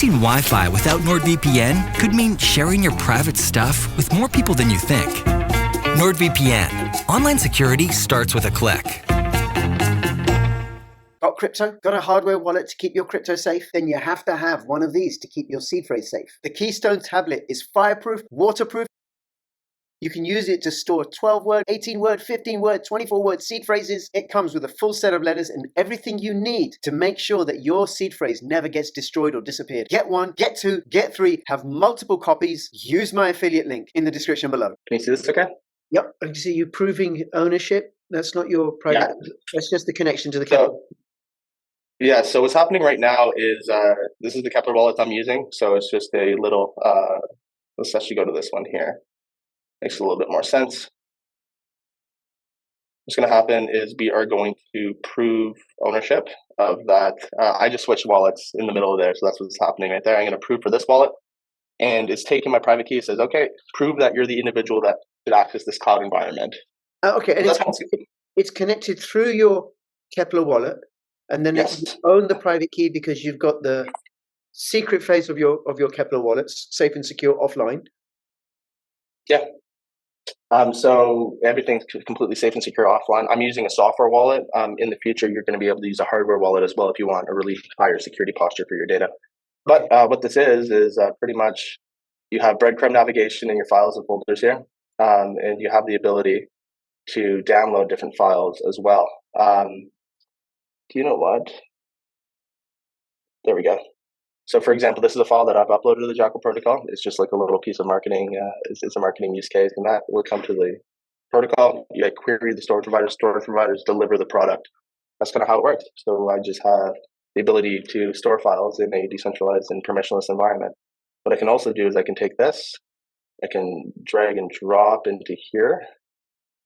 Using Wi-Fi without NordVPN could mean sharing your private stuff with more people than you think. NordVPN. Online security starts with a click. Got crypto? Got a hardware wallet to keep your crypto safe? Then you have to have one of these to keep your seed phrase safe. The KEYSTONE tablet is fireproof, waterproof. You can use it to store 12-word, 18-word, 15-word, 24-word seed phrases. It comes with a full set of letters and everything you need to make sure that your seed phrase never gets destroyed or disappeared. Get one, get two, get three, have multiple copies. Use my affiliate link in the description below. Can you see this okay? Yep, I can see you proving ownership. That's not your private. Yeah. That's just the connection to the capital. Yeah, so what's happening right now is this is the Kepler wallet I'm using. So it's just a little, let's actually go to this one here. Makes a little bit more sense. What's going to happen is we are going to prove ownership of that. I just switched wallets in the middle of there, so that's what's happening right there. I'm going to prove for this wallet, and it's taking my private key. It says, okay, prove that you're the individual that should access this cloud environment. Okay, and it's connected through your Kepler wallet, and then Yes. you own the private key because you've got the secret phrase of your Kepler wallets, safe and secure offline. Yeah. So everything's completely safe and secure offline. I'm using a software wallet. In the future, you're going to be able to use a hardware wallet as well if you want a really higher security posture for your data. But what this is pretty much you have breadcrumb navigation in your files and folders here, and you have the ability to download different files as well. Do you know what? There we go. So for example, this is a file that I've uploaded to the Jackal Protocol. It's just like a little piece of marketing. It's a marketing use case, and that will come to the protocol. You query the storage providers deliver the product. That's kind of how it works. So I just have the ability to store files in a decentralized and permissionless environment. What I can also do is I can take this, I can drag and drop into here.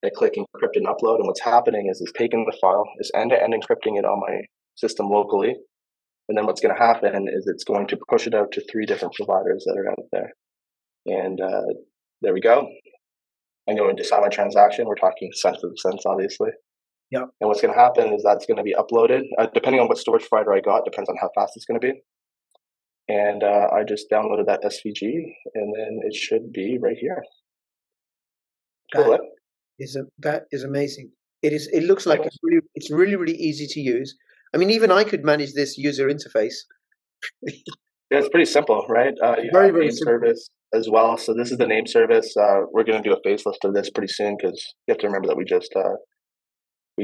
I click encrypt and upload, and what's happening is it's taking the file, it's end-to-end encrypting it on my system locally. And then what's going to happen is it's going to push it out to 3 different providers that are out there. And there we go. I'm going to sign my transaction. We're talking cents of cents, obviously. Yeah. And what's going to happen is that's going to be uploaded. Depending on what storage provider I got, depends on how fast it's going to be. And I just downloaded that SVG, and then it should be right here. Cool. That is amazing. It looks like it's really easy to use. I mean, even I could manage this user interface. Yeah, it's pretty simple, right? You have name service as well. So this is the name service. We're going to do a facelift of this pretty soon because you have to remember that we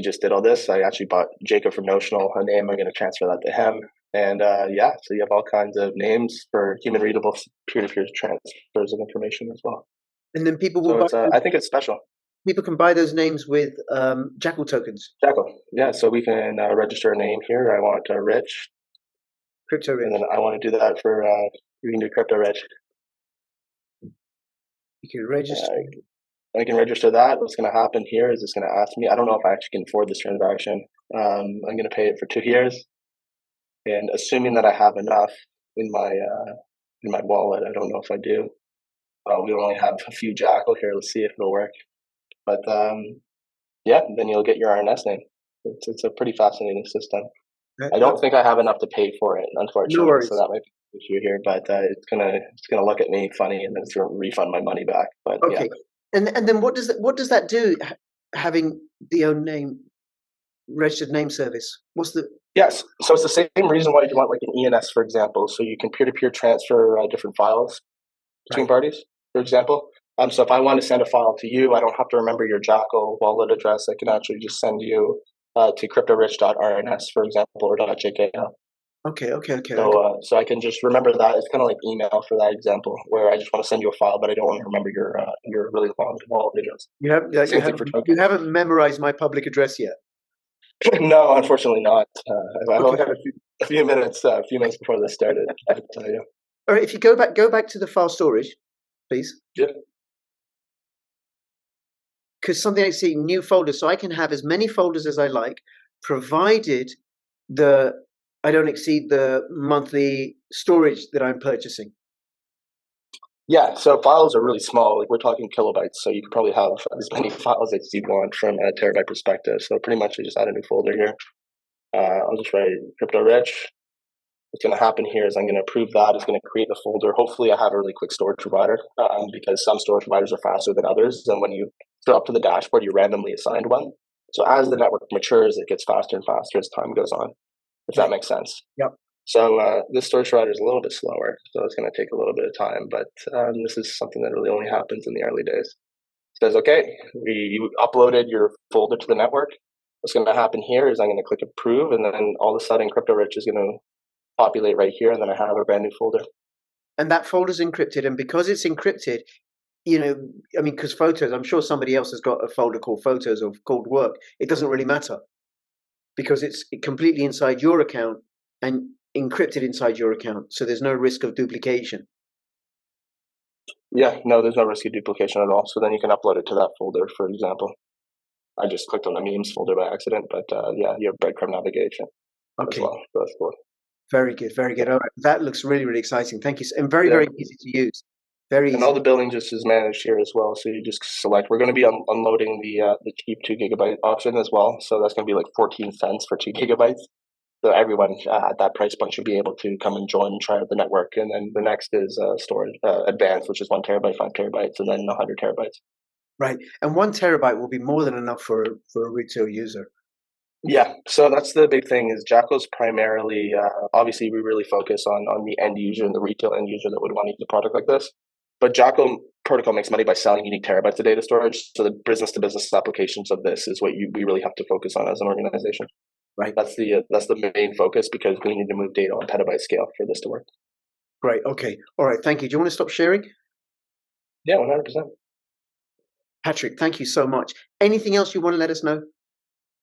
just did all this. I actually bought Jacob from Notional a name. I'm going to transfer that to him. And yeah, so you have all kinds of names for human readable peer-to-peer transfers of information as well. And then people will I think it's special. People can buy those names with Jackal tokens. Jackal, yeah. So we can register a name here. I want Rich. Crypto Rich. And then I want to do that for, you can do Crypto Rich. You can register. I can register that. What's going to happen here is it's going to ask me, I don't know if I actually can afford this transaction. I'm going to pay it for 2 years. And assuming that I have enough in my wallet, I don't know if I do. We only have a few Jackal here. Let's see if it'll work. But yeah, then you'll get your RNS name. It's a pretty fascinating system. I don't think I have enough to pay for it, unfortunately. No worries. So that might be an issue here. But it's gonna look at me funny, and then it's gonna refund my money back. But okay. Yeah. And then what does that do? Having the own name registered name service. What's the? Yes. So it's the same reason why you want like an ENS, for example. So you can peer-to-peer transfer different files between parties, for example. So if I want to send a file to you, I don't have to remember your Jackal wallet address. I can actually just send you to cryptorich.rns, for example, or .jkl. Okay. So I can just remember that. It's kind of like email for that example, where I just want to send you a file, but I don't want to remember your really long wallet address. You haven't memorized my public address yet. No, unfortunately not. I've only had a few minutes before this started. I have to tell you. All right, if you go back to the file storage, please. Yeah. Because something I see, new folders, so I can have as many folders as I like, provided I don't exceed the monthly storage that I'm purchasing. Yeah, so files are really small. Like we're talking kilobytes, so you could probably have as many files as you want from a terabyte perspective. So pretty much, I just add a new folder here. I'll just write Crypto Rich. what's going to happen here is I'm going to approve that. It's going to create the folder. Hopefully, I have a really quick storage provider because some storage providers are faster than others. And when you go up to the dashboard, you randomly assigned one. So as the network matures, it gets faster and faster as time goes on, if that makes sense. Yep. So this storage provider is a little bit slower, so it's going to take a little bit of time. But this is something that really only happens in the early days. It says, okay, you uploaded your folder to the network. What's going to happen here is I'm going to click approve, and then all of a sudden, CryptoRich is going to populate right here, and then I have a brand new folder. And that folder's encrypted, and because it's encrypted, you know, I mean, because photos, I'm sure somebody else has got a folder called photos or called work. It doesn't really matter because it's completely inside your account and encrypted inside your account. So there's no risk of duplication. Yeah, no, there's no risk of duplication at all. So then you can upload it to that folder, for example. I just clicked on the memes folder by accident, but yeah, you have breadcrumb navigation Okay. as well. So that's cool. Very good, very good. All right. That looks really, really exciting. Thank you. And very, very easy to use. Very easy. And all the billing just is managed here as well. So you just select. We're going to be unloading the cheap 2 GB option as well. So that's going to be like 14 cents for 2 GB. So everyone at that price point should be able to come and join and try out the network. And then the next is storage advanced, which is 1 terabyte, 5 terabytes, and then 100 terabytes. Right. And 1 terabyte will be more than enough for a retail user. Yeah, so that's the big thing is Jackal's primarily, obviously we really focus on the end user and the retail end user that would want to use a product like this. But Jackal Protocol makes money by selling unique terabytes of data storage. So the business to business applications of this is what we really have to focus on as an organization. Right. That's the main focus because we need to move data on petabyte scale for this to work. Great. Okay. All right. Thank you. Do you want to stop sharing? Yeah, 100%. Patrick, thank you so much. Anything else you want to let us know?